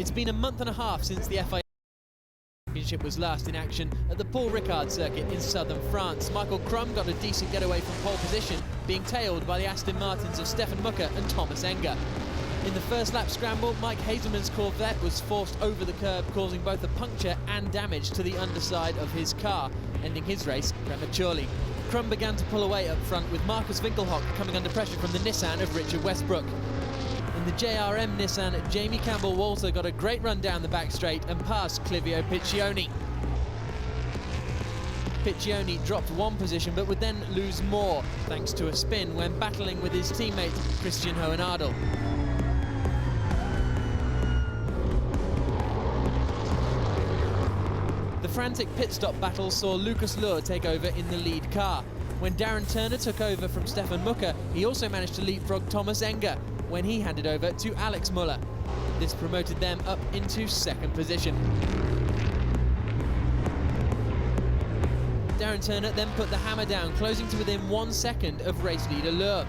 It's been a month and a half since the FIA Championship was last in action at the Paul Ricard circuit in southern France. Michael Crum got a decent getaway from pole position, being tailed by the Aston Martins of Stefan Mucker and Thomas Enger. In the first lap scramble, Mike Hazelman's Corvette was forced over the curb, causing both a puncture and damage to the underside of his car, ending his race prematurely. Crum began to pull away up front, with Marcus Winkelhock coming under pressure from the Nissan of Richard Westbrook. In the JRM Nissan, Jamie Campbell-Walter got a great run down the back straight and passed Clivio Piccioni. Piccioni dropped one position but would then lose more thanks to a spin when battling with his teammate Christian Hohenadel. The frantic pit stop battle saw Lucas Luhr take over in the lead car. When Darren Turner took over from Stefan Mucker, he also managed to leapfrog Thomas Enger when he handed over to Alex Müller. This promoted them up into second position. Darren Turner then put the hammer down, closing to within 1 second of race leader Luhr.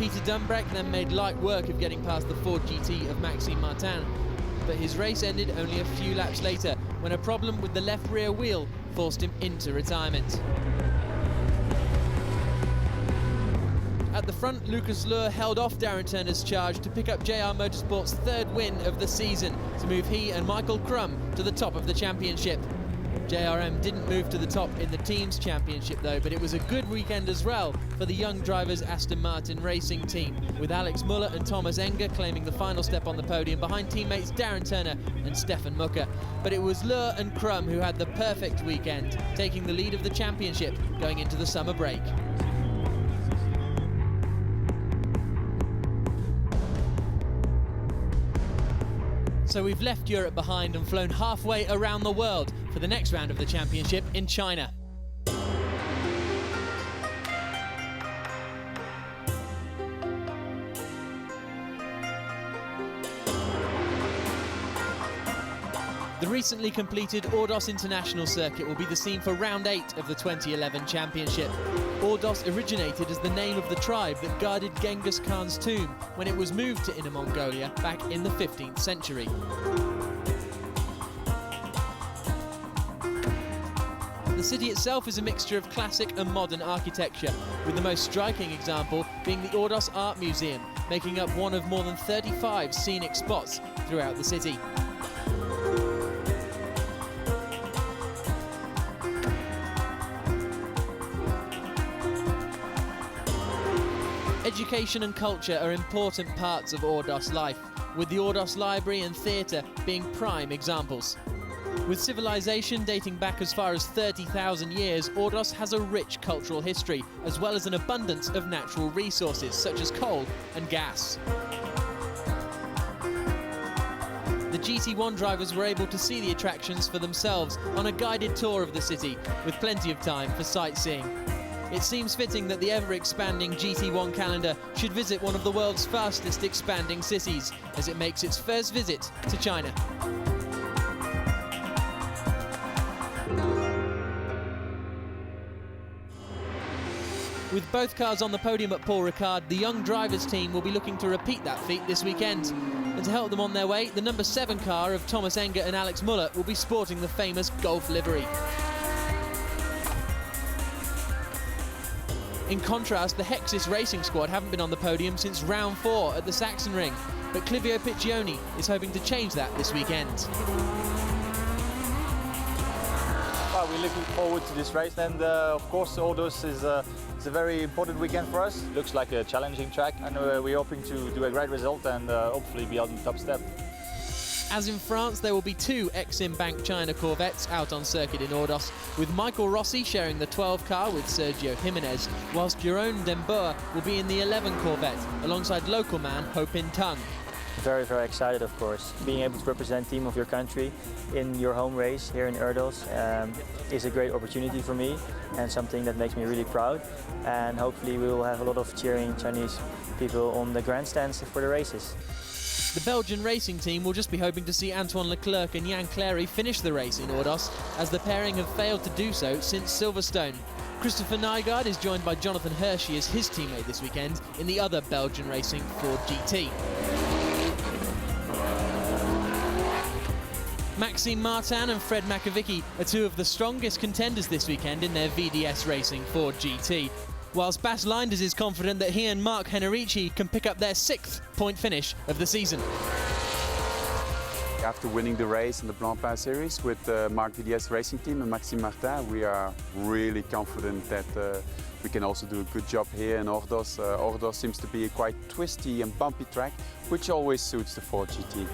Peter Dumbreck then made light work of getting past the Ford GT of Maxime Martin, but his race ended only a few laps later when a problem with the left rear wheel forced him into retirement. At the front, Lucas Luhr held off Darren Turner's charge to pick up JR Motorsport's third win of the season to move he and Michael Crum to the top of the championship. JRM didn't move to the top in the team's championship though, but it was a good weekend as well for the young drivers' Aston Martin racing team, with Alex Müller and Thomas Enger claiming the final step on the podium behind teammates Darren Turner and Stefan Mucker. But it was Luhr and Crum who had the perfect weekend, taking the lead of the championship going into the summer break. So we've left Europe behind and flown halfway around the world for the next round of the championship in China. The recently completed Ordos International Circuit will be the scene for round 8 of the 2011 championship. Ordos originated as the name of the tribe that guarded Genghis Khan's tomb when it was moved to Inner Mongolia back in the 15th century. The city itself is a mixture of classic and modern architecture, with the most striking example being the Ordos Art Museum, making up one of more than 35 scenic spots throughout the city. Education and culture are important parts of Ordos life, with the Ordos Library and Theatre being prime examples. With civilization dating back as far as 30,000 years, Ordos has a rich cultural history, as well as an abundance of natural resources such as coal and gas. The GT1 drivers were able to see the attractions for themselves on a guided tour of the city, with plenty of time for sightseeing. It seems fitting that the ever-expanding GT1 calendar should visit one of the world's fastest expanding cities, as it makes its first visit to China. With both cars on the podium at Paul Ricard, the young drivers team will be looking to repeat that feat this weekend. And to help them on their way, the number 7 car of Thomas Enger and Alex Müller will be sporting the famous Golf livery. In contrast, the Hexis Racing squad haven't been on the podium since round 4 at the Sachsenring, but Clivio Piccioni is hoping to change that this weekend. Well, we're looking forward to this race, and of course Ordos is a very important weekend for us. Looks like a challenging track, and we're hoping to do a great result and hopefully be on the top step. As in France, there will be 2 Exim Bank China Corvettes out on circuit in Ordos, with Michael Rossi sharing the 12 car with Sergio Jimenez, whilst Jeroen Den Boer will be in the 11 Corvette, alongside local man Ho Pin Tung. Very, very excited, of course. Being able to represent the team of your country in your home race here in Ordos is a great opportunity for me and something that makes me really proud. And hopefully we will have a lot of cheering Chinese people on the grandstands for the races. The Belgian racing team will just be hoping to see Antoine Leclerc and Jan Clary finish the race in Ordos, as the pairing have failed to do so since Silverstone. Christopher Nygaard is joined by Jonathan Hershey as his teammate this weekend in the other Belgian racing Ford GT. Maxime Martin and Fred Makovicky are two of the strongest contenders this weekend in their VDS Racing Ford GT, whilst Bas Linders is confident that he and Marc Henrici can pick up their 6th point finish of the season. After winning the race in the Blancpain series with the Marc VDS Racing team and Maxime Martin, we are really confident that we can also do a good job here in Ordos. Ordos seems to be a quite twisty and bumpy track, which always suits the Ford GT.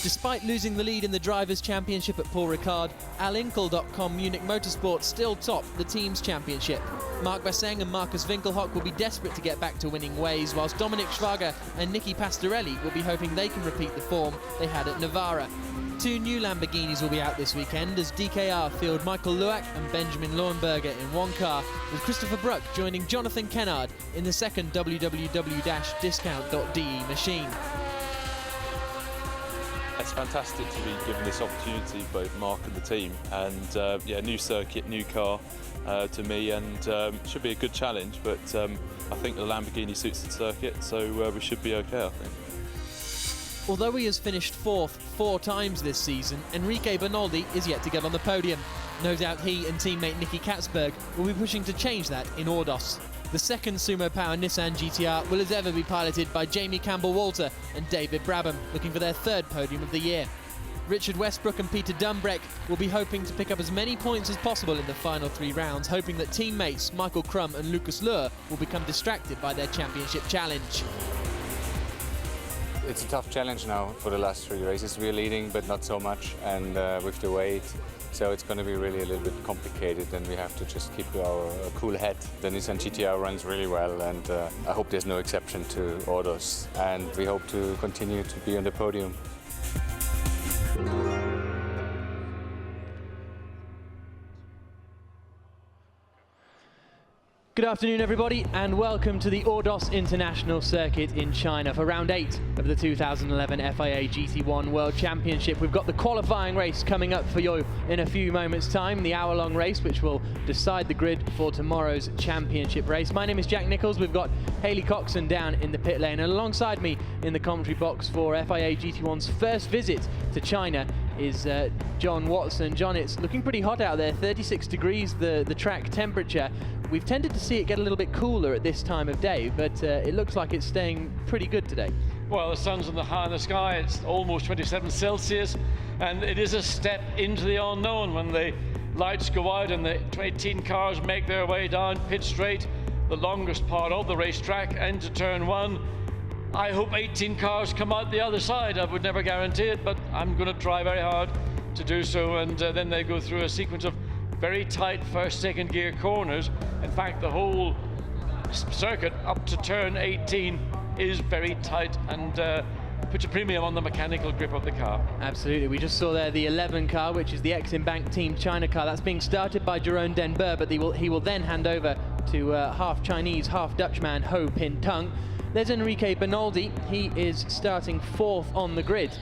Despite losing the lead in the Drivers' Championship at Paul Ricard, Alinkel.com Munich Motorsport still top the team's championship. Marc Basseng and Marcus Winkelhock will be desperate to get back to winning ways, whilst Dominic Schwager and Nicky Pastorelli will be hoping they can repeat the form they had at Navarra. 2 new Lamborghinis will be out this weekend as DKR field Michael Luak and Benjamin Lohenberger in one car, with Christopher Bruck joining Jonathan Kennard in the second www-discount.de machine. It's fantastic to be given this opportunity, both Mark and the team, and yeah, new circuit, new car to me, and should be a good challenge, but I think the Lamborghini suits the circuit, so we should be okay, I think. Although he has finished 4th 4 times this season, Enrique Bernaldi is yet to get on the podium. No doubt he and teammate Nicky Katzberg will be pushing to change that in Ordos. The second Sumo Power Nissan GTR will as ever be piloted by Jamie Campbell-Walter and David Brabham, looking for their 3rd podium of the year. Richard Westbrook and Peter Dumbreck will be hoping to pick up as many points as possible in the final 3 rounds, hoping that teammates Michael Crum and Lucas Luhr will become distracted by their championship challenge. It's a tough challenge now for the last 3 races. We're leading, but not so much, and with the weight, so it's going to be really a little bit complicated, and we have to just keep our cool head. The Nissan GTR runs really well, and I hope there's no exception to Ordos, and we hope to continue to be on the podium. Good afternoon, everybody, and welcome to the Ordos International Circuit in China for round 8 of the 2011 FIA GT1 World Championship. We've got the qualifying race coming up for you in a few moments' time, the hour-long race which will decide the grid for tomorrow's championship race. My name is Jack Nichols. We've got Hayley Coxon down in the pit lane, and alongside me in the commentary box for FIA GT1's first visit to China is John Watson. John, it's looking pretty hot out there, 36 degrees the track temperature. We've tended to see it get a little bit cooler at this time of day, but it looks like it's staying pretty good today. Well, the sun's in the sky, it's almost 27 Celsius, and it is a step into the unknown when the lights go out and the 18 cars make their way down pit straight, the longest part of the racetrack, into turn 1. I hope 18 cars come out the other side. I would never guarantee it, but I'm going to try very hard to do so, and then they go through a sequence of very tight first, second gear corners. In fact, the whole circuit up to turn 18 is very tight and puts a premium on the mechanical grip of the car. Absolutely. We just saw there the 11 car, which is the Exim Team China car. That's being started by Jerome Denber, but he will then hand over to half Chinese, half Dutchman Ho Pin Tung. There's Enrique Bernaldi. He is starting 4th on the grid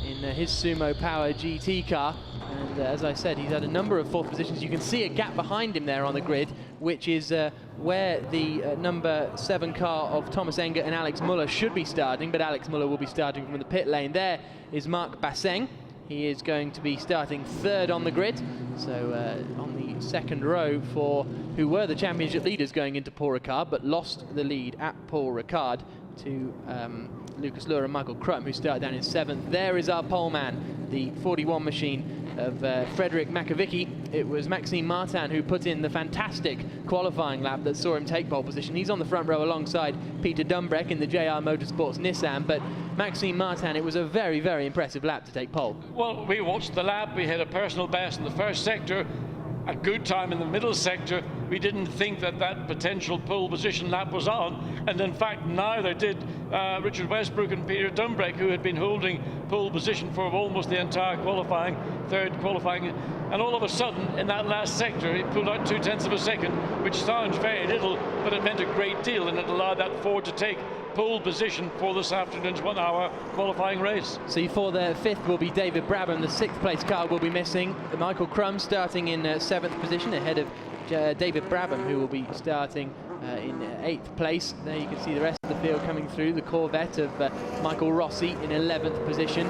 in his Sumo Power GT car. And as I said, he's had a number of 4th positions. You can see a gap behind him there on the grid, which is where the number 7 car of Thomas Engert and Alex Muller should be starting, but Alex Muller will be starting from the pit lane. There is Marc Basseng. He is going to be starting 3rd on the grid, so on the 2nd row for who were the championship leaders going into Paul Ricard, but lost the lead at Paul Ricard to Lucas Luhr and Michael Crum, who started down in 7th. There is our pole man, the 41 machine of Frederick Makovicky. It was Maxime Martin who put in the fantastic qualifying lap that saw him take pole position. He's on the front row alongside Peter Dumbreck in the JR Motorsports Nissan, but Maxime Martin, it was a very, very impressive lap to take pole. Well, we watched the lap. We had a personal best in the first sector, a good time in the middle sector. We didn't think that that potential pole position lap was on, and in fact neither did Richard Westbrook and Peter Dumbreck, who had been holding pole position for almost the entire qualifying, 3rd qualifying, and all of a sudden in that last sector he pulled out 0.2 of a second, which sounds very little, but it meant a great deal, and it allowed that Ford to take pole position for this afternoon's 1-hour qualifying race. So for the 5th will be David Brabham. The 6th place car will be missing. Michael Crum starting in 7th position ahead of David Brabham, who will be starting in 8th place. There you can see the rest of the field coming through. The Corvette of Michael Rossi in 11th position.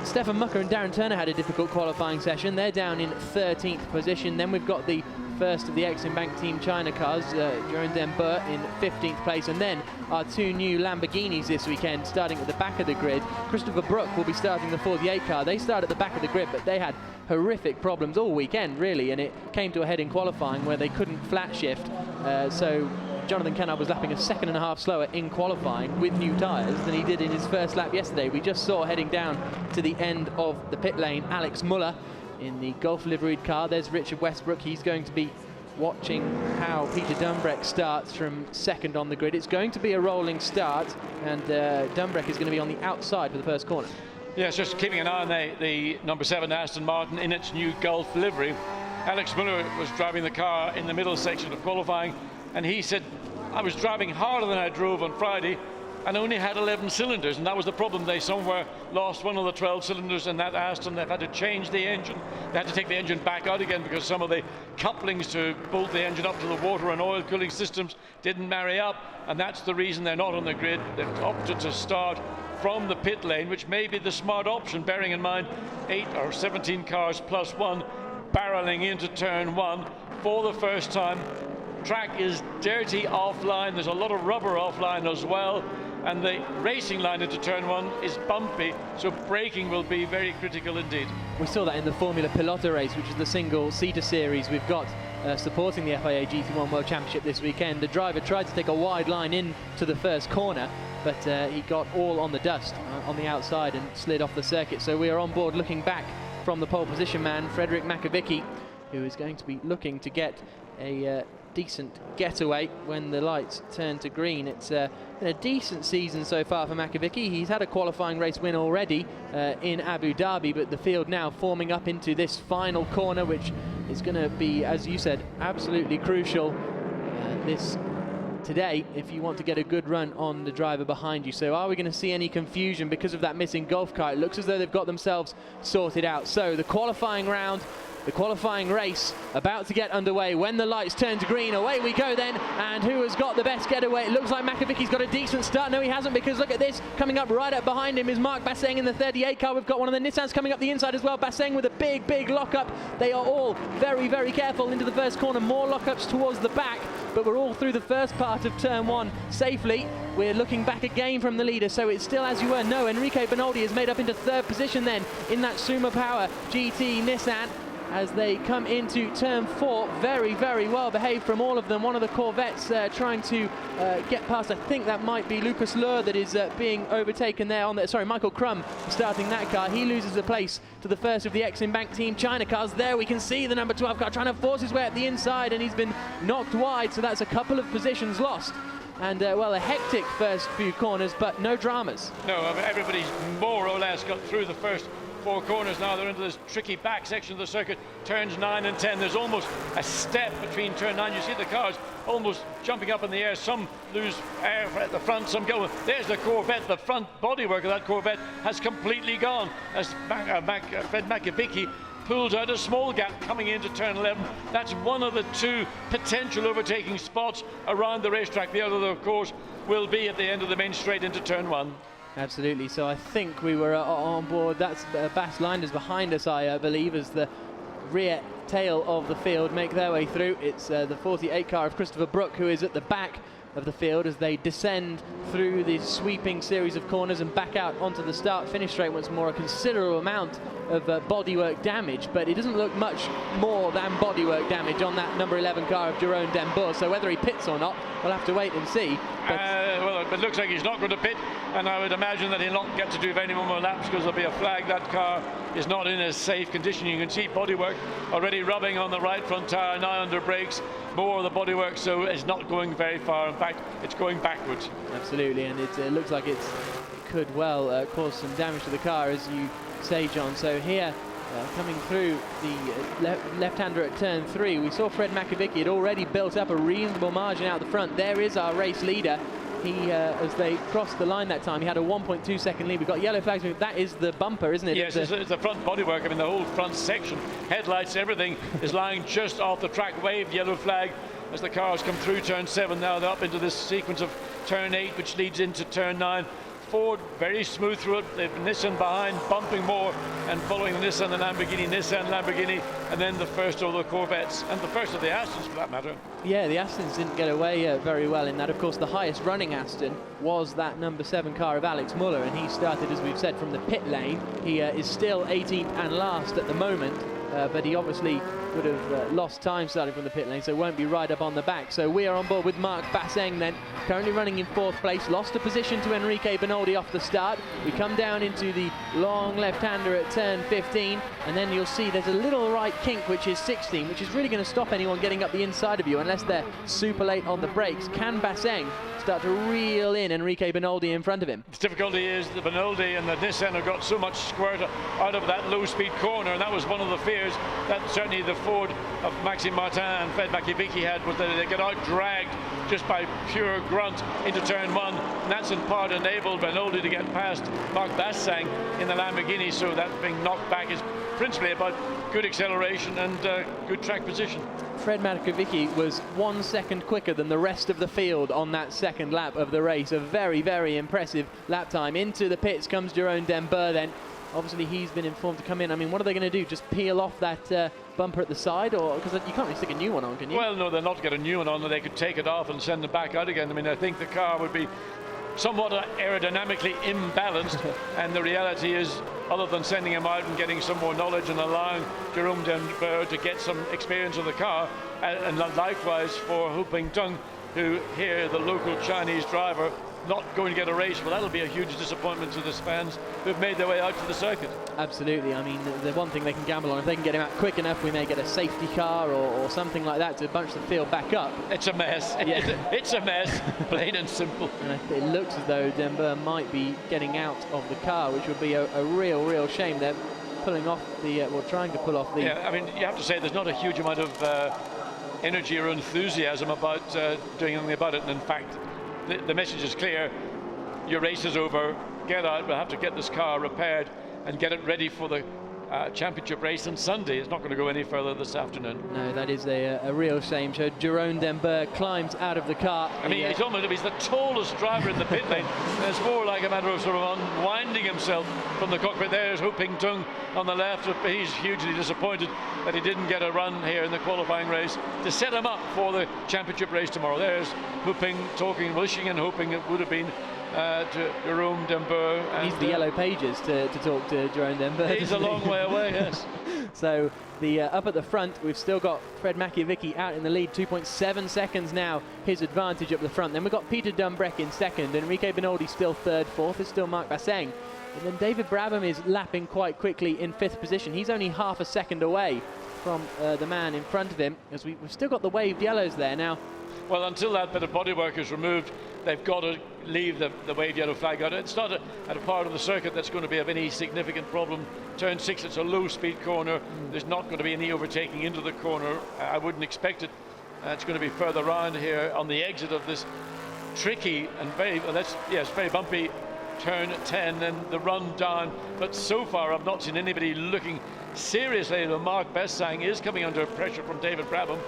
Stefan Mucker and Darren Turner had a difficult qualifying session. They're down in 13th position. Then we've got the first of the Exim-Bank Team China cars, Jerome Dembe in 15th place, and then our two new Lamborghinis this weekend starting at the back of the grid. Christopher Brook will be starting the 48 car. They start at the back of the grid, but they had horrific problems all weekend really, and it came to a head in qualifying where they couldn't flat shift, so Jonathan Kennard was lapping a second and a half slower in qualifying with new tyres than he did in his first lap yesterday. We just saw heading down to the end of the pit lane Alex Muller in the Golf liveried car. There's Richard Westbrook. He's going to be watching how Peter Dumbreck starts from second on the grid. It's going to be a rolling start, and Dumbreck is going to be on the outside for the first corner. Yes, just keeping an eye on the number 7 Aston Martin in its new Golf livery. Alex Muller was driving the car in the middle section of qualifying, and he said, I was driving harder than I drove on Friday and only had 11 cylinders, and that was the problem. They somewhere lost one of the 12 cylinders in that Aston. They've had to change the engine. They had to take the engine back out again because some of the couplings to bolt the engine up to the water and oil cooling systems didn't marry up, and that's the reason they're not on the grid. They've opted to start from the pit lane, which may be the smart option, bearing in mind 8 or 17 cars plus one barreling into turn 1 for the first time. Track is dirty offline. There's a lot of rubber offline as well, and the racing line into turn 1 is bumpy, so braking will be very critical indeed. We saw that in the Formula Pilota race, which is the single-seater series we've got supporting the FIA GT1 World Championship this weekend. The driver tried to take a wide line into the first corner, but he got all on the dust on the outside and slid off the circuit. So we are on board looking back from the pole position man, Frederick Makavicki, who is going to be looking to get a decent getaway when the lights turn to green. It's been a decent season so far for Makavicki. He's had a qualifying race win already in Abu Dhabi, but the field now forming up into this final corner, which is going to be, as you said, absolutely crucial today if you want to get a good run on the driver behind you. So are we going to see any confusion because of that missing Golf car? It looks as though they've got themselves sorted out. So the qualifying round, the qualifying race about to get underway. When the lights turn to green, away we go then. And who has got the best getaway? It looks like Makavicki's got a decent start. No, he hasn't, because look at this. Coming up right up behind him is Mark Basseng in the 38 car. We've got one of the Nissans coming up the inside as well. Basseng with a big, big lockup. They are all very, very careful into the first corner. More lockups towards the back, but we're all through the first part of turn 1 safely. We're looking back again from the leader, so it's still as you were. No, Enrique Bernoldi is made up into 3rd position then in that Suma Power GT Nissan as they come into turn 4. Very, very well behaved from all of them. One of the Corvettes trying to get past, I think that might be Lucas Lure that is being overtaken there on the, sorry, Michael Crum starting that car. He loses the place to the first of the Exim-Bank Team China cars. There we can see the number 12 car trying to force his way up the inside, and he's been knocked wide, so that's a couple of positions lost. And well, a hectic first few corners, but no dramas. No, everybody's more or less got through the first 4 corners. Now they're into this tricky back section of the circuit, turns 9 and 10. There's almost a step between turn 9. You see the cars almost jumping up in the air. Some lose air at the front, some go. There's the Corvette. The front bodywork of that Corvette has completely gone as Fred Makavicki pulls out a small gap coming into turn 11. That's one of the 2 potential overtaking spots around the racetrack. The other, of course, will be at the end of the main straight into turn 1. Absolutely. So I think we were on board. That's Bas Linders behind us, I believe, as the rear tail of the field make their way through. It's the 48 car of Christopher Brook who is at the back of the field as they descend through the sweeping series of corners and back out onto the start-finish straight once more. A considerable amount of bodywork damage, but it doesn't look much more than bodywork damage on that number 11 car of Jerome Dembe. So whether he pits or not, we'll have to wait and see. Well, it looks like he's not going to pit, and I would imagine that he'll not get to do very many more laps because there'll be a flag. That car is not in a safe condition. You can see bodywork already rubbing on the right front tyre, now under brakes. More of the bodywork, so it's not going very far. In fact, it's going backwards. Absolutely, and it looks like it could well cause some damage to the car, as you say, John. So here, coming through the left-hander at turn 3, we saw Fred Makavicki had already built up a reasonable margin out the front. There is our race leader. He, as they crossed the line that time, he had a 1.2 second lead. We've got yellow flags. That is the bumper, isn't it? Yes, it's the front bodywork. I mean, the whole front section, headlights, everything is lying just off the track. Waved yellow flag as the cars come through turn 7. Now they're up into this sequence of turn 8, which leads into turn 9. Ford very smooth through it. They've Nissan behind, bumping more and following the Nissan, the Lamborghini, Nissan, Lamborghini, and then the first of the Corvettes and the first of the Astons for that matter. Yeah, the Astons didn't get away very well in that. Of course, the highest running Aston was that number 7 car of Alex Muller, and he started, as we've said, from the pit lane. He is still 18th and last at the moment, but he obviously would have lost time starting from the pit lane, so won't be right up on the back. So we are on board with Marc Basseng then, currently running in 4th place, lost a position to Enrique Benoldi off the start. We come down into the long left-hander at turn 15, and then you'll see there's a little right kink, which is 16, which is really going to stop anyone getting up the inside of you unless they're super late on the brakes. Can Basseng start to reel in Enrique Benoldi in front of him? The difficulty is the Benoldi and the Nissan have got so much squirt out of that low-speed corner, and that was one of the fears that certainly the Ford of Maxime Martin and Fred Makiewicz had, was that they get out-dragged just by pure grunt into turn 1, and that's in part enabled Benoldi to get past Marc Basseng in the Lamborghini, so that being knocked back is principally about good acceleration and good track position. Fred Makiewicz was 1 second quicker than the rest of the field on that second lap of the race. A very, very impressive lap time. Into the pits comes Jerome Dembour then. Obviously he's been informed to come in. I mean, what are they going to do? Just peel off that bumper at the side? Or because you can't really stick a new one on, can you? Well, no, they're not to get a new one on. They could take it off and send it back out again. I mean, I think the car would be somewhat aerodynamically imbalanced, and the reality is, other than sending him out and getting some more knowledge and allowing Jerome Dembour to get some experience of the car, and likewise for Hu Pingtung, who here, the local Chinese driver, not going to get a race. Well, that'll be a huge disappointment to the fans who've made their way out to the circuit. Absolutely. I mean, the one thing they can gamble on, if they can get him out quick enough, we may get a safety car or something like that to bunch the field back up. It's a mess. Yeah. It's a mess, plain and simple. And it looks as though Dembour might be getting out of the car, which would be a real shame. They're pulling off the, well, trying to pull off the... Yeah, I mean, you have to say there's not a huge amount of energy or enthusiasm about doing anything about it, and in fact, the message is clear. Your race is over. Get out. We'll have to get this car repaired and get it ready for the championship race on Sunday. It's not going to go any further this afternoon. No, that is a real shame. So Jerome Dembour climbs out of the car. I mean, he's the tallest driver in the pit lane. It's more like a matter of sort of unwinding himself from the cockpit. There's Hu Pingtung on the left. He's hugely disappointed that he didn't get a run here in the qualifying race to set him up for the championship race tomorrow. There's Hu Ping talking, wishing and hoping it would have been to Jerome Dembour. He's the yellow pages to talk to Jerome Dembour. He's a long way away, yes. So the up at the front, we've still got Fred Makiewicz out in the lead, 2.7 seconds now, his advantage up the front. Then we've got Peter Dumbreck in second, Enrique Benoldi still third, fourth is still Marc Basseng. And then David Brabham is lapping quite quickly in 5th position. He's only half a second away from the man in front of him, as we've still got the waved yellows there now. Well, until that bit of bodywork is removed, they've got to leave the waved yellow flag out. It's not at a part of the circuit that's going to be of any significant problem. Turn 6, it's a low-speed corner. There's not going to be any overtaking into the corner. I wouldn't expect it. It's going to be further around here on the exit of this tricky and very bumpy turn 10 and the run down. But so far, I've not seen anybody looking seriously. Marc Basseng is coming under pressure from David Brabham.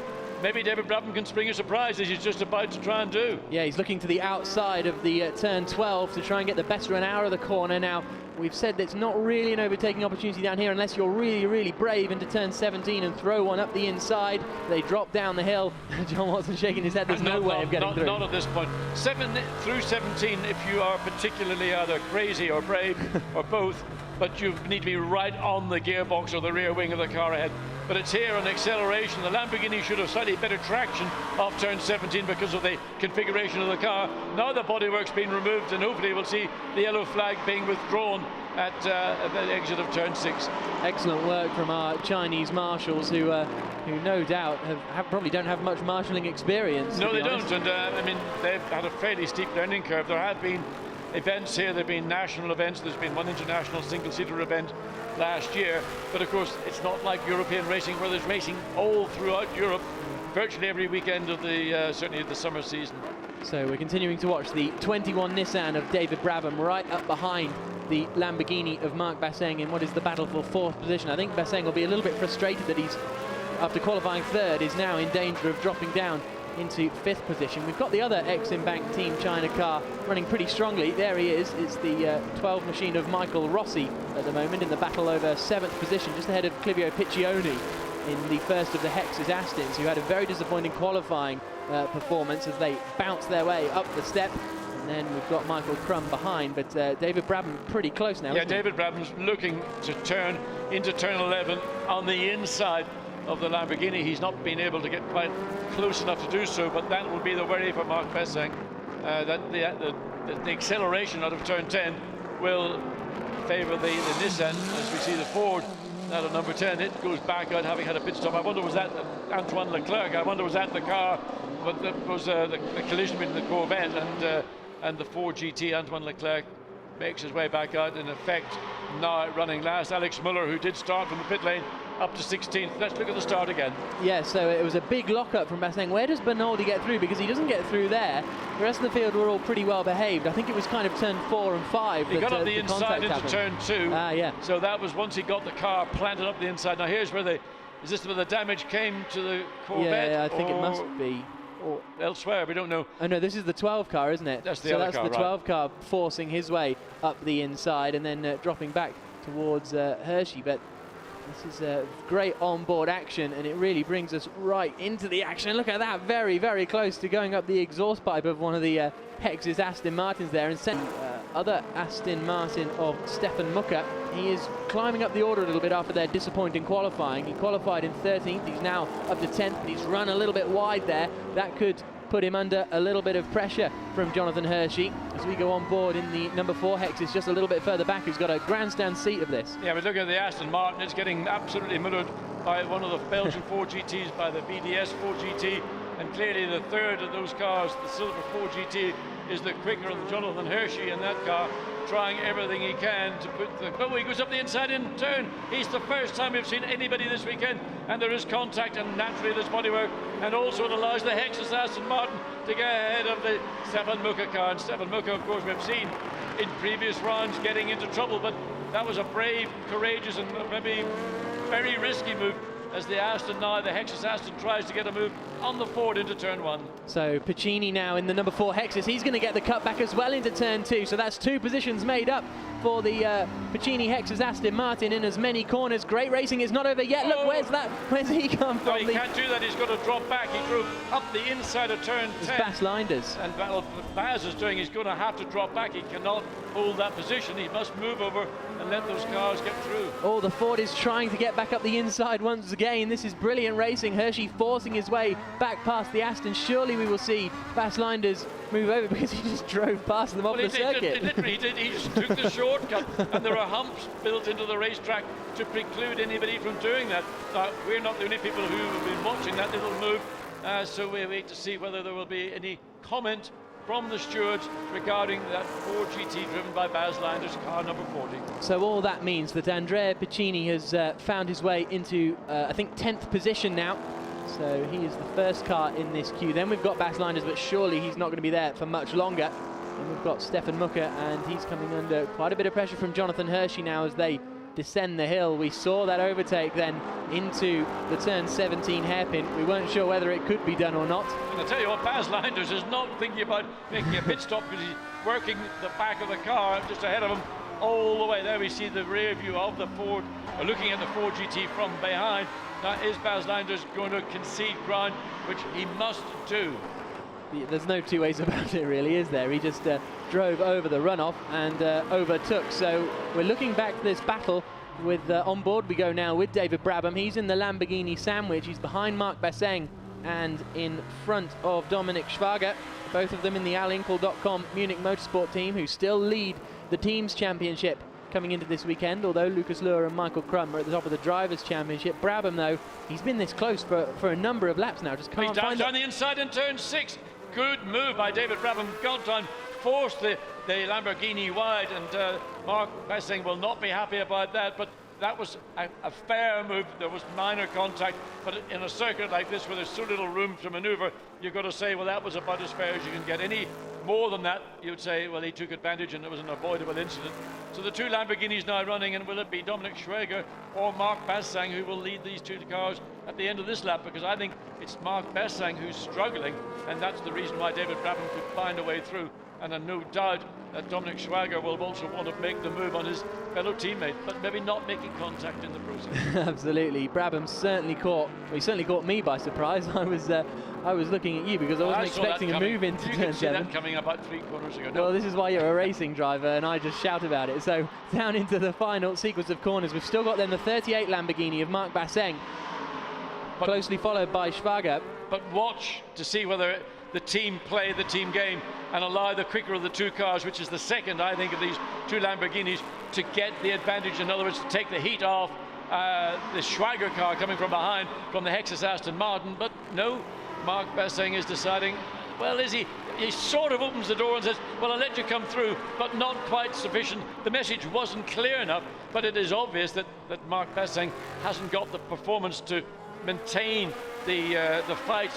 Maybe David Brabham can spring a surprise, as he's just about to try and do. Yeah, he's looking to the outside of the turn 12 to try and get the better run out of the corner. Now, we've said that it's not really an overtaking opportunity down here unless you're really brave into turn 17 and throw one up the inside. They drop down the hill. John Watson shaking his head. There's no way of getting through. Not at this point. 7 through 17, if you are particularly either crazy or brave or both, but you need to be right on the gearbox or the rear wing of the car ahead. But it's here on acceleration. The Lamborghini should have slightly better traction off turn 17 because of the configuration of the car. Now the bodywork's been removed, and hopefully we'll see the yellow flag being withdrawn at the exit of turn 6. Excellent work from our Chinese marshals, who no doubt probably don't have much marshalling experience. No, they don't, and I mean, they've had a fairly steep learning curve. There have been events here, there have been national events, there's been one international single-seater event last year, but of course it's not like European racing, where there's racing all throughout Europe, virtually every weekend of the certainly the summer season. So we're continuing to watch the 21 Nissan of David Brabham right up behind the Lamborghini of Marc Basseng in what is the battle for 4th position. I think Basseng will be a little bit frustrated that he's, after qualifying 3rd, is now in danger of dropping down into 5th position. We've got the other ex-Inbank Team China car running pretty strongly. There he is. It's the 12 machine of Michael Rossi at the moment in the battle over 7th position, just ahead of Clivio Piccioni in the first of the Hex's Astons, who had a very disappointing qualifying performance as they bounced their way up the step. And then we've got Michael Crum behind, but David Brabham pretty close now. Yeah, David Brabham's looking to turn into turn 11 on the inside of the Lamborghini. He's not been able to get quite close enough to do so, but that will be the worry for Mark Bessing, that the acceleration out of turn 10 will favour the Nissan, as we see the Ford out of number 10. It goes back out, having had a pit stop. I wonder was that Antoine Leclerc? I wonder was that the car, but that was the collision between the Corvette and the Ford GT. Antoine Leclerc makes his way back out, in effect now running last. Alex Muller, who did start from the pit lane, up to 16th. Let's look at the start again. Yeah, so it was a big lockup from Bastang. Where does Bernaldi get through? Because he doesn't get through there. The rest of the field were all pretty well behaved. I think it was kind of turn 4 and 5. He got up the inside into turn 2. Yeah. So that was once he got the car planted up the inside. Now here's where is this where the damage came to the Corvette? Yeah, I think it must be. Or elsewhere, we don't know. Oh no, this is the 12 car, isn't it? That's the other car, the 12 car forcing his way up the inside and then dropping back towards Hershey. But this is a great on-board action, and it really brings us right into the action. Look at that, very, very close to going up the exhaust pipe of one of the Hex's Aston Martins there, and sent other Aston Martin of Stefan Mucker. He is climbing up the order a little bit after their disappointing qualifying. He qualified in 13th, he's now up to 10th, and he's run a little bit wide there. That could put him under a little bit of pressure from Jonathan Hershey as we go on board in the number 4 Hex. Is just a little bit further back, who's got a grandstand seat of this. Yeah, but look at the Aston Martin. It's getting absolutely murdered by one of the Belgian 4GTs, by the BDS 4GT, and clearly the third of those cars, the Silver 4GT, is the quicker of Jonathan Hershey in that car, trying everything he can to put the... Oh, he goes up the inside in turn. He's the first time we've seen anybody this weekend, and there is contact, and naturally there's bodywork, and also it allows the Hex's Aston Martin to get ahead of the Stefan Mucker car. And Stefan Mucker, of course, we've seen in previous rounds getting into trouble, but that was a brave, courageous, and maybe very risky move as the Aston now, the Hex's Aston, tries to get a move on the Ford into turn 1. So Piccini now in the number 4 Hexes. He's going to get the cut back as well into turn 2. So that's 2 positions made up for the Piccini Hexes Aston Martin in as many corners. Great racing is not over yet. Look, where's that? Where's he come from? No, he can't do that. He's got to drop back. He drove up the inside of turn 10. It's Bas Linders. And what Baz is doing, he's going to have to drop back. He cannot hold that position. He must move over and let those cars get through. Oh, the Ford is trying to get back up the inside once again. This is brilliant racing. Hershey forcing his way back past the Aston. Surely we will see Bas Linders move over, because he just drove past them off the circuit. He did. He just took the shortcut, and there are humps built into the racetrack to preclude anybody from doing that. We're not the only people who have been watching that little move, so we wait to see whether there will be any comment from the stewards regarding that Ford GT driven by Bas Linders, car number 40. So all that means that Andrea Piccini has found his way into, I think, 10th position now. So he is the first car in this queue. Then we've got Bas Linders, but surely he's not going to be there for much longer. And we've got Stefan Mucker, and he's coming under quite a bit of pressure from Jonathan Hershey now as they descend the hill. We saw that overtake then into the turn 17 hairpin. We weren't sure whether it could be done or not. And I tell you what, Bas Linders is not thinking about making a pit stop, because he's working the back of the car just ahead of him all the way. There we see the rear view of the Ford, looking at the Ford GT from behind. Now is Bas Linders going to concede ground, which he must do? There's no two ways about it, really, is there? He just drove over the runoff and overtook. So we're looking back to this battle with on board we go now with David Brabham. He's in the Lamborghini Sandwich. He's behind Mark Besseng and in front of Dominic Schwager, both of them in the Alinkel.com Munich Motorsport team, who still lead the team's championship coming into this weekend, although Lucas Luhr and Michael Crum are at the top of the Drivers' Championship. Brabham, though, he's been this close for a number of laps now. Just can't find down the inside in turn 6. Good move by David Brabham. Got down, forced the Lamborghini wide, and Mark Bessing will not be happy about that, but that was a fair move. There was minor contact, but in a circuit like this where there's so little room to maneuver, you've got to say, well, that was about as fair as you can get. Any more than that, you would say, well, he took advantage and it was an avoidable incident. So the two Lamborghinis now running, and will it be Dominic Schwager or Marc Bassang who will lead these two cars at the end of this lap? Because I think it's Marc Bassang who's struggling, and that's the reason why David Brabham could find a way through. And I no doubt that Dominic Schwager will also want to make the move on his fellow teammate, but maybe not making contact in the process. Absolutely. Brabham certainly caught me by surprise. I was looking at you because I wasn't expecting a move into turn 7. You can see that coming about 3 corners ago. Well, this is why you're a racing driver, and I just shout about it. So down into the final sequence of corners, we've still got then the 38 Lamborghini of Marc Bassang, closely followed by Schwager. But watch to see whether the team play the team game and allow the quicker of the two cars, which is the second, I think, of these two Lamborghinis, to get the advantage. In other words, to take the heat off the Schwager car coming from behind from the Hexus Aston Martin. But no, Marc Bassang is deciding, well, is he sort of opens the door and says, well, I'll let you come through, but not quite sufficient. The message wasn't clear enough, but it is obvious that Marc Bassang hasn't got the performance to maintain the fight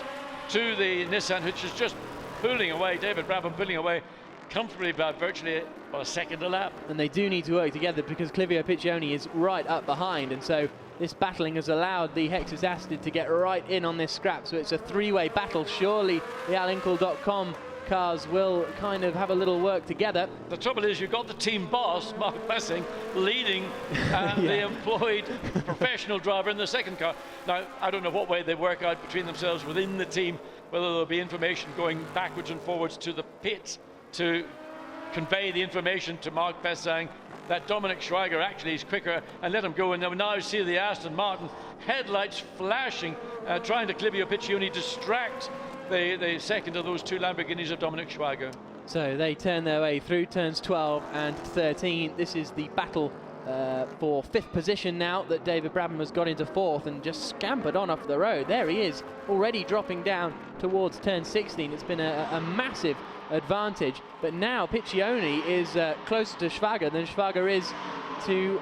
to the Nissan, which is just pulling away, David Brabham pulling away comfortably by virtually a second a lap. And they do need to work together because Clivio Piccioni is right up behind, and so this battling has allowed the Hexus Aston to get right in on this scrap. So it's a three-way battle. Surely the alinkle.com cars will kind of have a little work together. The trouble is, you've got the team boss, Marc Bassang, leading the employed professional driver in the second car. Now, I don't know what way they work out between themselves within the team, whether there'll be information going backwards and forwards to the pits to convey the information to Marc Bassang that Dominic Schwager actually is quicker, and let him go. And now see the Aston Martin headlights flashing, trying to Clivio Piccioni distract the second of those two Lamborghinis of Dominic Schwager. So they turn their way through turns 12 and 13. This is the battle for 5th position now that David Brabham has got into 4th and just scampered on off the road. There he is, already dropping down towards turn 16. It's been a massive advantage, but now Piccioni is closer to Schwager than Schwager is to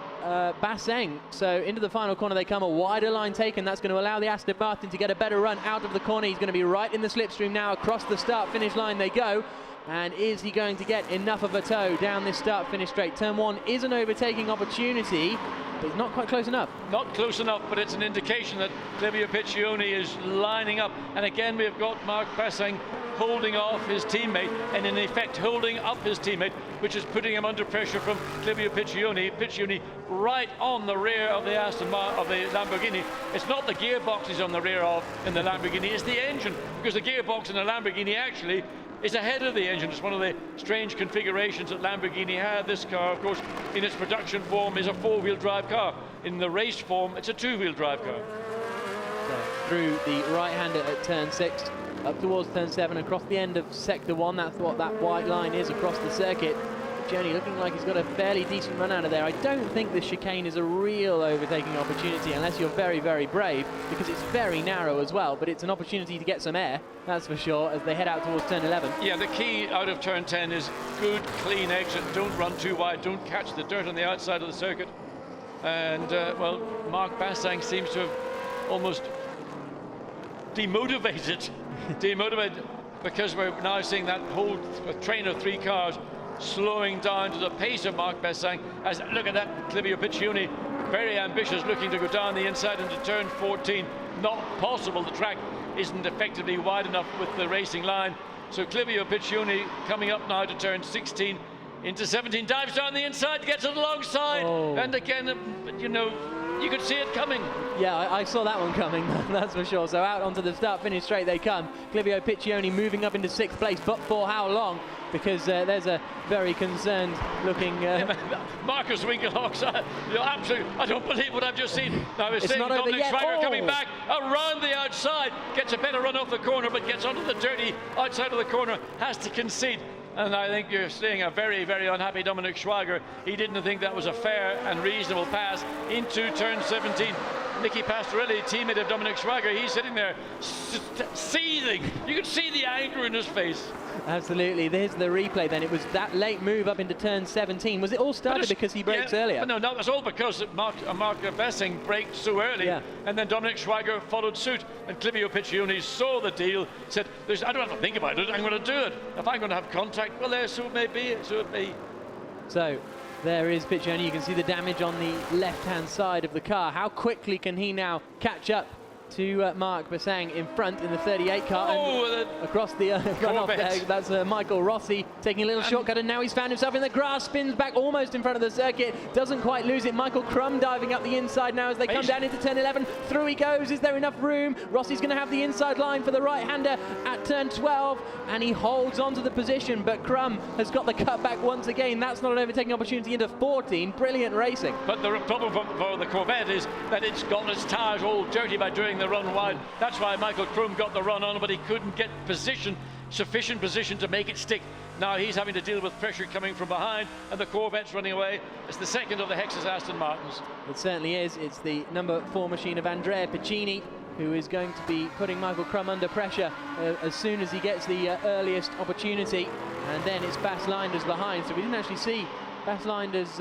Bassang. So into the final corner they come, a wider line taken. That's going to allow the Aston Martin to get a better run out of the corner. He's going to be right in the slipstream now. Across the start-finish line they go. And is he going to get enough of a tow down this start-finish straight? Turn 1 is an overtaking opportunity, but it's not quite close enough. Not close enough, but it's an indication that Clivio Piccioni is lining up. And again, we've got Marc Bassang holding off his teammate, and in effect holding up his teammate, which is putting him under pressure from Clivio Piccioni. Piccioni right on the rear of the Lamborghini. It's not the gearbox he's on the rear of in the Lamborghini, it's the engine, because the gearbox in the Lamborghini actually is ahead of the engine. It's one of the strange configurations that Lamborghini had. This car, of course, in its production form is a 4-wheel drive car. In the race form, it's a 2-wheel drive car. So through the right-hander at turn 6, up towards turn 7, across the end of sector 1. That's what that white line is across the circuit. Journey looking like he's got a fairly decent run out of there. I don't think the chicane is a real overtaking opportunity unless you're very, very brave, because it's very narrow as well, but it's an opportunity to get some air, that's for sure, as they head out towards turn 11. Yeah, the key out of turn 10 is good, clean exit. Don't run too wide, don't catch the dirt on the outside of the circuit. And, well, Marc Bassang seems to have almost demotivated, because we're now seeing that whole train of 3 cars slowing down to the pace of Marc Bassang. As look at that, Clivio Piccioni, very ambitious, looking to go down the inside into turn 14. Not possible, the track isn't effectively wide enough with the racing line. So Clivio Piccioni coming up now to turn 16 into 17, dives down the inside, gets it alongside, and again, you know, you could see it coming. Yeah, I saw that one coming, that's for sure. So out onto the start-finish straight they come. Clivio Piccioni moving up into 6th place, but for how long? Because there's a very concerned looking... Marcus Winkelhock's, absolutely, I don't believe what I've just seen. I was saying Dominic Schwager coming back around the outside, gets a better run off the corner, but gets onto the dirty outside of the corner, has to concede. And I think you're seeing a very, very unhappy Dominic Schwager. He didn't think that was a fair and reasonable pass into turn 17. Mickey Pastorelli, teammate of Dominic Schwager, he's sitting there seething. You could see the anger in his face. Absolutely. There's the replay then. It was that late move up into turn 17. Was it all started because he brakes earlier? No, it was all because Mark Bessing braked so early, and then Dominic Schwager followed suit, and Clivio Piccioni saw the deal, said, I don't have to think about it, I'm going to do it. If I'm going to have contact, well, there, so it may be, so it may. So there is Piccioni. You can see the damage on the left-hand side of the car. How quickly can he now catch up to Mark Bessing in front in the 38 car? Across the runoff there, that's Michael Rossi taking a little shortcut, and now he's found himself in the grass, spins back almost in front of the circuit, doesn't quite lose it. Michael Crum diving up the inside now as they come down into turn 11. Through he goes. Is there enough room? Rossi's going to have the inside line for the right-hander at turn 12, and he holds on to the position, but Crum has got the cutback once again. That's not an overtaking opportunity into 14. Brilliant racing. But the problem for the Corvette is that it's got its tyres all dirty by doing the run wide. That's why Michael Crum got the run on, but he couldn't get sufficient position to make it stick. Now he's having to deal with pressure coming from behind, and the Corvette's running away. It's the second of the Hex's Aston Martins. It certainly is. It's the number 4 machine of Andrea Piccini, who is going to be putting Michael Crum under pressure as soon as he gets the earliest opportunity. And then it's Bas Linders behind, so we didn't actually see Bas Linders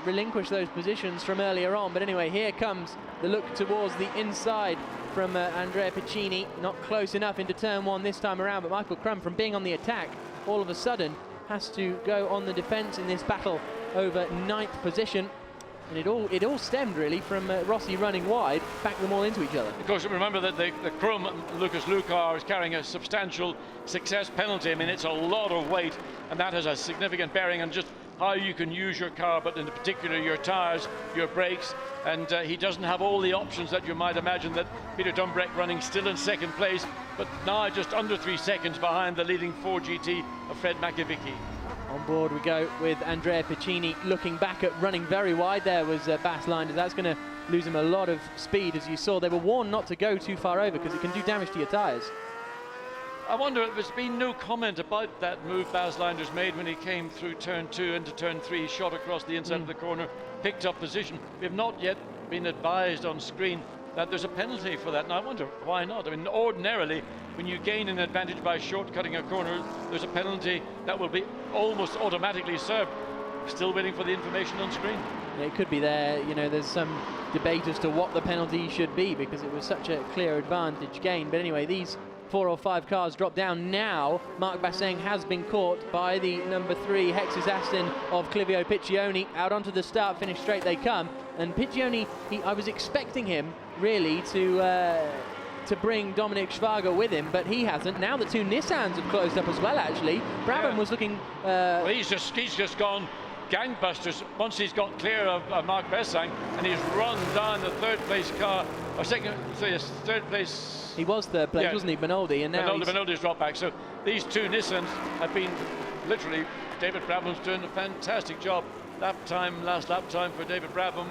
relinquish those positions from earlier on. But anyway, here comes the look towards the inside from Andrea Piccini. Not close enough into turn 1 this time around, but Michael Crum, from being on the attack, all of a sudden has to go on the defence in this battle over 9th position. And it all stemmed really from Rossi running wide, back them all into each other. Of course, remember that the Crum, Lucas Lucar, is carrying a substantial success penalty. I mean, it's a lot of weight, and that has a significant bearing on just how you can use your car, but in particular your tyres, your brakes, and he doesn't have all the options that you might imagine. That Peter Dumbreck running still in 2nd place, but now just under 3 seconds behind the leading 4 GT of Fred Makovicky. On board we go with Andrea Piccini, looking back at running very wide. There was Bas Linders. That's going to lose him a lot of speed, as you saw. They were warned not to go too far over because it can do damage to your tyres. I wonder if there's been no comment about that move Bas Linders made when he came through turn 2 into turn 3, shot across the inside of the corner, picked up position. We have not yet been advised on screen that there's a penalty for that. And I wonder why not. I mean, ordinarily, when you gain an advantage by shortcutting a corner, there's a penalty that will be almost automatically served. Still waiting for the information on screen. Yeah, it could be there. You know, there's some debate as to what the penalty should be because it was such a clear advantage gain. But anyway, these 4 or 5 cars drop down now. Mark Bessing has been caught by the number 3 Hex's Aston of Clivio Piccioni. Out onto the start, finish straight they come. And Piccioni, I was expecting him really to bring Dominic Schwager with him, but he hasn't. Now the 2 Nissans have closed up as well, actually. Brabham was looking... well, he's just gone gangbusters once he's got clear of Mark Bessing, and he's run down the 3rd place car, or 3rd place... He was 3rd place, wasn't he, Benoldi? And now Benoldi's dropped back. So these 2 Nissans have been literally... David Brabham's doing a fantastic job. Last lap time for David Brabham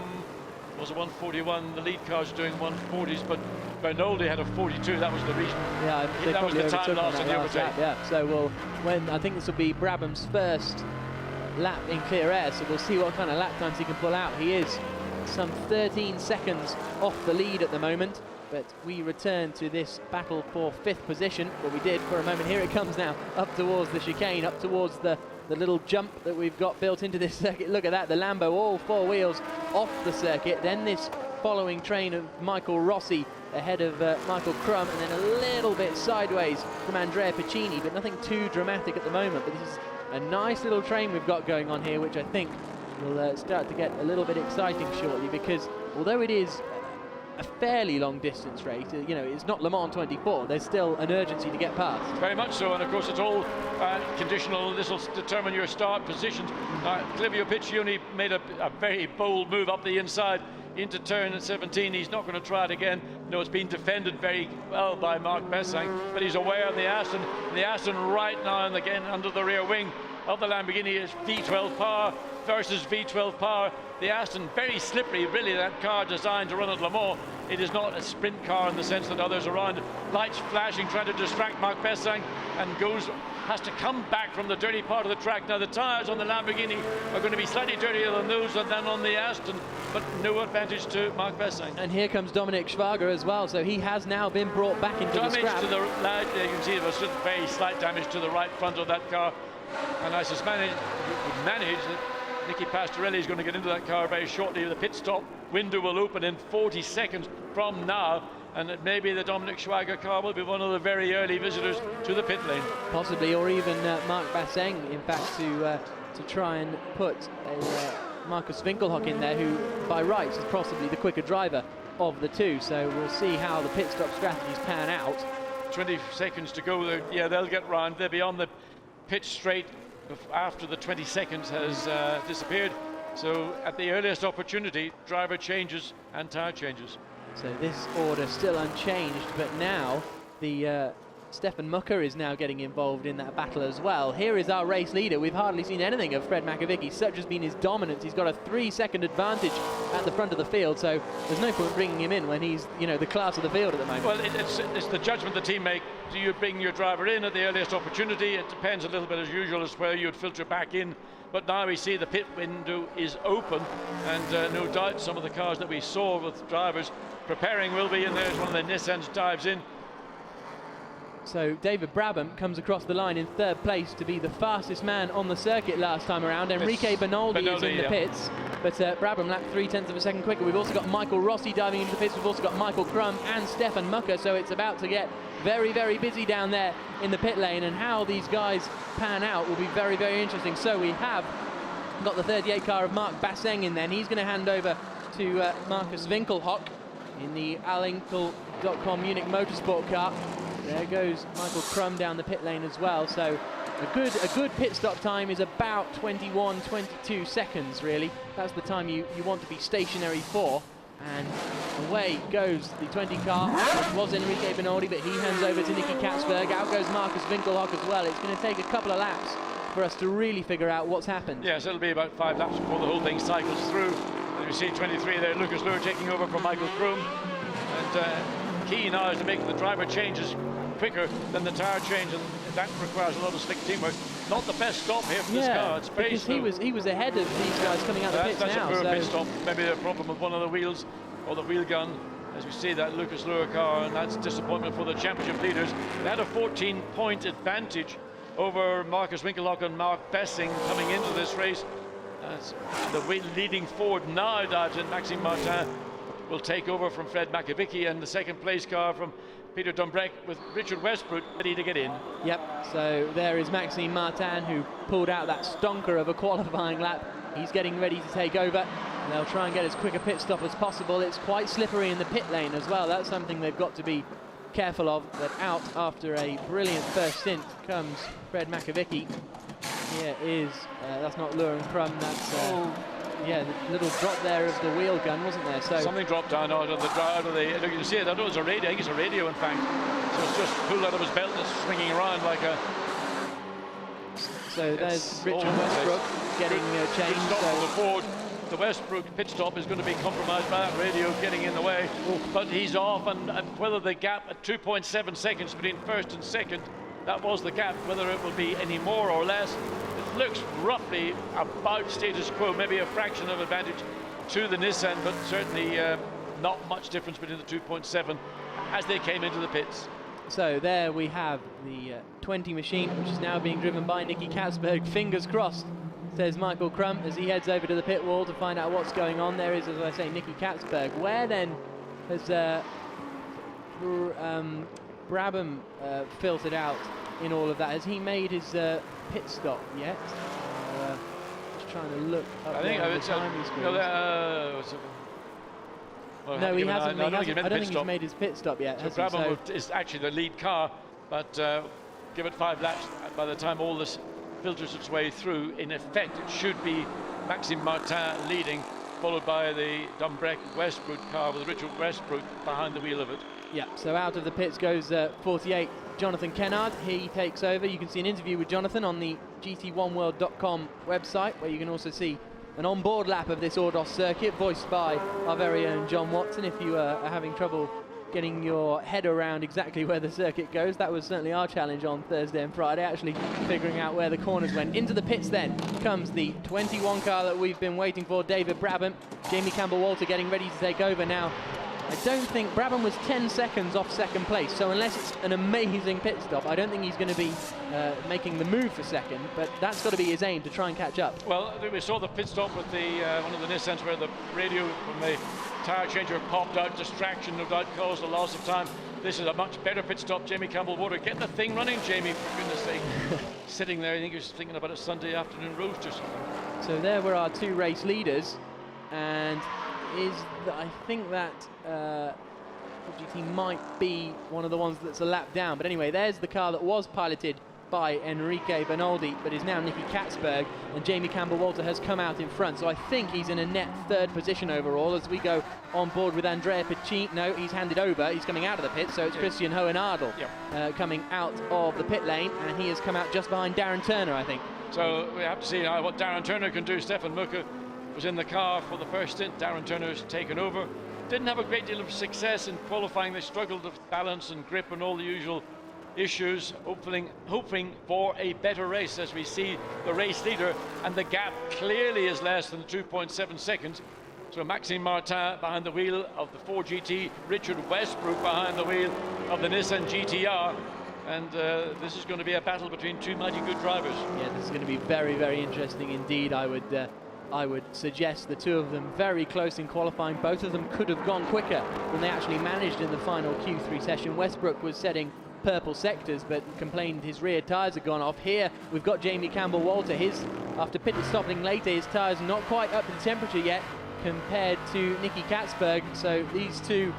was a 1:41. The lead car's doing 1:40s, but Benoldi had a 42. That was the reason. Yeah, that was the time loss in the overtake. Yeah. So I think this will be Brabham's first lap in clear air. So we'll see what kind of lap times he can pull out. He is some 13 seconds off the lead at the moment. But we return to this battle for 5th position. Well, we did for a moment. Here it comes now, up towards the chicane, up towards the little jump that we've got built into this circuit. Look at that, the Lambo, all 4 wheels off the circuit. Then this following train of Michael Rossi ahead of Michael Crum, and then a little bit sideways from Andrea Piccini, but nothing too dramatic at the moment. But this is a nice little train we've got going on here, which I think will start to get a little bit exciting shortly, because although it is a fairly long distance race, you know, it's not Le Mans 24, there's still an urgency to get past. Very much so, and of course it's all conditional. This will determine your start positions. Clivio Piccioni made a very bold move up the inside into turn 17. He's not going to try it again. No, it's been defended very well by Mark Bessing, but he's aware of the Aston. The Aston right now, and again under the rear wing of the Lamborghini, is V12 power versus V12 power. The Aston, very slippery, really, that car designed to run at Le Mans. It is not a sprint car in the sense that others around it. Lights flashing, trying to distract Mark Bessing, and goes has to come back from the dirty part of the track. Now the tyres on the Lamborghini are going to be slightly dirtier than those than on the Aston, but no advantage to Marc Bessing. And here comes Dominik Schwager as well, so he has now been brought back into the scrap. Damage to the right, you can see there was very slight damage to the right front of that car, and I suspect you would manage that Nicky Pastorelli is going to get into that car very shortly. The pit stop window will open in 40 seconds from now, and it may be the Dominik Schwager car will be one of the very early visitors to the pit lane. Possibly, or even Marc Bessing, in fact, to try and put Marcus Winkelhock in there, who by rights is possibly the quicker driver of the two. So we'll see how the pit stop strategies pan out. 20 seconds to go. Yeah, they'll get round. They'll be on the pit straight after the 20 seconds has disappeared. So at the earliest opportunity, driver changes and tyre changes. So this order still unchanged, but now the Stefan Mucker is now getting involved in that battle as well. Here is our race leader. We've hardly seen anything of Fred Makovicky. Such has been his dominance. He's got a 3-second advantage at the front of the field, so there's no point bringing him in when he's, you know, the class of the field at the moment. Well, it's the judgment the team make. Do you bring your driver in at the earliest opportunity? It depends a little bit, as usual, as where you'd filter back in. But now we see the pit window is open, and no doubt some of the cars that we saw with drivers preparing will be in there as one of the Nissans dives in. So David Brabham comes across the line in third place to be the fastest man on the circuit last time around. Enrique Bernoldi is in the pits, but Brabham lapped 0.3 of a second quicker. We've also got Michael Rossi diving into the pits. We've also got Michael Crum and Stefan Mucker, so it's about to get very, very busy down there in the pit lane, and how these guys pan out will be very, very interesting. So we have got the 38 car of Marc Bessing in there, and he's going to hand over to Marcus Winkelhock in the Alinkel.com Munich Motorsport car. There goes Michael Crum down the pit lane as well. So a good pit stop time is about 21-22 seconds, really. That's the time you want to be stationary for. And away goes the 20 car. It was Enrique Bernoldi, but he hands over to Nicky Katzberg. Out goes Marcus Winkelhock as well. It's going to take a couple of laps for us to really figure out what's happened. Yes, it'll be about 5 laps before the whole thing cycles through. And you see 23 there, Lucas Luhr taking over from Michael Crum. And key now is to make the driver changes quicker than the tyre change, and that requires a lot of slick teamwork. Not the best stop here for this car. It's very because slow. he was ahead of these guys coming out of the pits that's now. That's a poor pit stop. Maybe a problem with one of the wheels or the wheel gun. As we see that Lucas Luhr car, and that's disappointment for the championship leaders. They had a 14-point advantage over Marcus Winkelhock and Marc Bessing coming into this race. The leading forward now dives in. Maxime Martin will take over from Fred Makovicky, and the second place car from Peter Dumbreck with Richard Westbrook ready to get in. Yep, so there is Maxime Martin, who pulled out that stonker of a qualifying lap. He's getting ready to take over. They'll try and get as quick a pit stop as possible. It's quite slippery in the pit lane as well. That's something they've got to be careful of. But out after a brilliant first stint comes Fred Makovicky. Here is, that's not Luhr and Crum, that's, yeah, the little drop there of the wheel gun, wasn't there? So something dropped down out of the you can see it, I know it's a radio, I think it's a radio in fact. So it's just pulled out of his belt and it's swinging around like a... So there's Richard Westbrook getting changed. Good stop for the Ford. The Westbrook pit stop is going to be compromised by that radio getting in the way. But he's off, and whether the gap at 2.7 seconds between first and second, that was the gap. Whether it will be any more or less, it looks roughly about status quo, maybe a fraction of advantage to the Nissan, but certainly not much difference between the 2.7 as they came into the pits. So there we have the 20 machine, which is now being driven by Nicky Katzberg. Fingers crossed, says Michael Crum as he heads over to the pit wall to find out what's going on. There is, as I say, Nicky Katzberg. Where then has Brabham filtered out in all of that? Has he made his pit stop yet? Just trying to look up. I think it's no, he hasn't. I don't think he's made his pit stop yet. So Brabham is actually the lead car, but give it 5 laps. By the time all this filters its way through, in effect, it should be Maxime Martin leading, followed by the Dumbreck Westbrook car with Richard Westbrook behind the wheel of it. Yeah, so out of the pits goes 48, Jonathan Kennard. He takes over. You can see an interview with Jonathan on the GT1world.com website, where you can also see an onboard lap of this Ordos circuit, voiced by our very own John Watson. If you are having trouble getting your head around exactly where the circuit goes. That was certainly our challenge on Thursday and Friday, actually figuring out where the corners went. Into the pits then comes the 21 car that we've been waiting for, David Brabham. Jamie Campbell-Walter getting ready to take over now. I don't think Brabham was 10 seconds off second place, so unless it's an amazing pit stop, I don't think he's going to be making the move for second, but that's got to be his aim, to try and catch up. Well, we saw the pit stop with the one of the Nissans where the radio from the tyre changer popped out, distraction no doubt caused a loss of time. This is a much better pit stop. Jamie Campbell-Walter, get the thing running, Jamie, for goodness sake. Sitting there, I think he was thinking about a Sunday afternoon roast or something. So there were our two race leaders, and I think that GT might be one of the ones that's a lap down. But anyway, there's the car that was piloted by Enrique Bernoldi, but is now Nicky Katzberg, and Jamie Campbell-Walter has come out in front. So I think he's in a net third position overall as we go on board with Andrea Piccini. No, he's handed over, he's coming out of the pit, so it's Christian Hohenadel coming out of the pit lane, and he has come out just behind Darren Turner, I think. So we have to see now what Darren Turner can do. Stefan Mucke was in the car for the first stint. Darren Turner's taken over. Didn't have a great deal of success in qualifying. They struggled with balance and grip and all the usual issues, hoping for a better race as we see the race leader, and the gap clearly is less than 2.7 seconds. So Maxime Martin behind the wheel of the 4GT, Richard Westbrook behind the wheel of the Nissan GT-R, and this is going to be a battle between two mighty good drivers. Yeah, this is going to be very, very interesting indeed. I would suggest the two of them very close in qualifying. Both of them could have gone quicker than they actually managed in the final Q3 session. Westbrook was setting purple sectors but complained his rear tyres had gone off. Here we've got Jamie Campbell-Walter. After pit stopping later, his tyres are not quite up to the temperature yet compared to Nicky Katzberg. So these two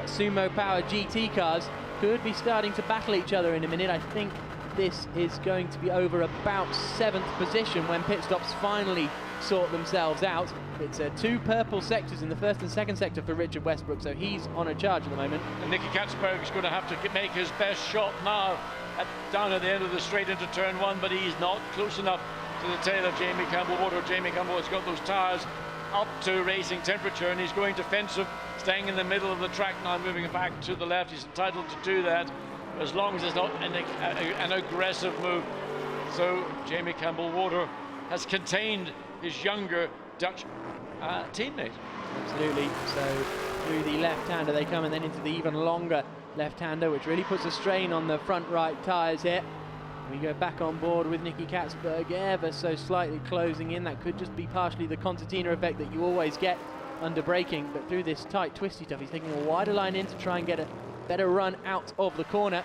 Sumo Power GT cars could be starting to battle each other in a minute. I think this is going to be over about 7th position when pit stops finally sort themselves out. It's two purple sectors in the first and second sector for Richard Westbrook, so he's on a charge at the moment. And Nicky Katzberg is going to have to make his best shot now down at the end of the straight into turn one, but he's not close enough to the tail of Jamie Campbell-Walter. Jamie Campbell-Walter's got those tyres up to racing temperature, and he's going defensive, staying in the middle of the track now, moving back to the left. He's entitled to do that as long as it's not an aggressive move. So Jamie Campbell-Walter has contained his younger Dutch teammate. Absolutely. So through the left-hander they come, and then into the even longer left-hander, which really puts a strain on the front right tyres here. We go back on board with Nicky Katzberg ever so slightly closing in. That could just be partially the concertina effect that you always get under braking, but through this tight twisty stuff he's taking a wider line in to try and get a better run out of the corner.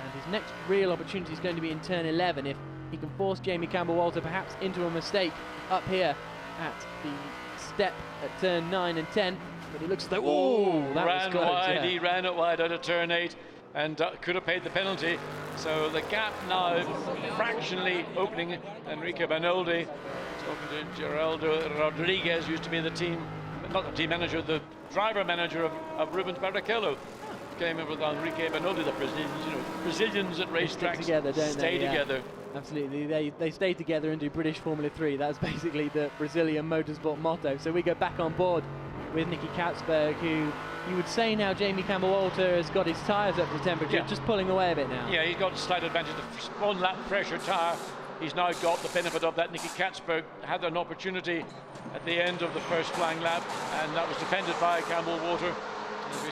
And his next real opportunity is going to be in turn 11 if he can force Jamie Campbell-Walter perhaps into a mistake up here at the step at turn 9 and 10. But it looks like, that ran was close, wide. yeah. He ran it wide out of turn 8 and could have paid the penalty. So the gap now fractionally opening. Enrique Bernoldi talking to Geraldo Rodriguez, used to be the team, not the team manager, the driver manager of Rubens Barrichello. Came in with Enrique Bernoldi, the Brazilians, Brazilians at racetracks stay together. Absolutely, they stay together and do British Formula 3. That's basically the Brazilian motorsport motto. So we go back on board with Nicky Katzberg, who you would say now Jamie Campbell-Walter has got his tyres up to temperature, just pulling away a bit now. Yeah, he's got a slight advantage. The one lap pressure tyre, he's now got the benefit of that. Nicky Katzberg had an opportunity at the end of the first flying lap, and that was defended by Campbell-Walter.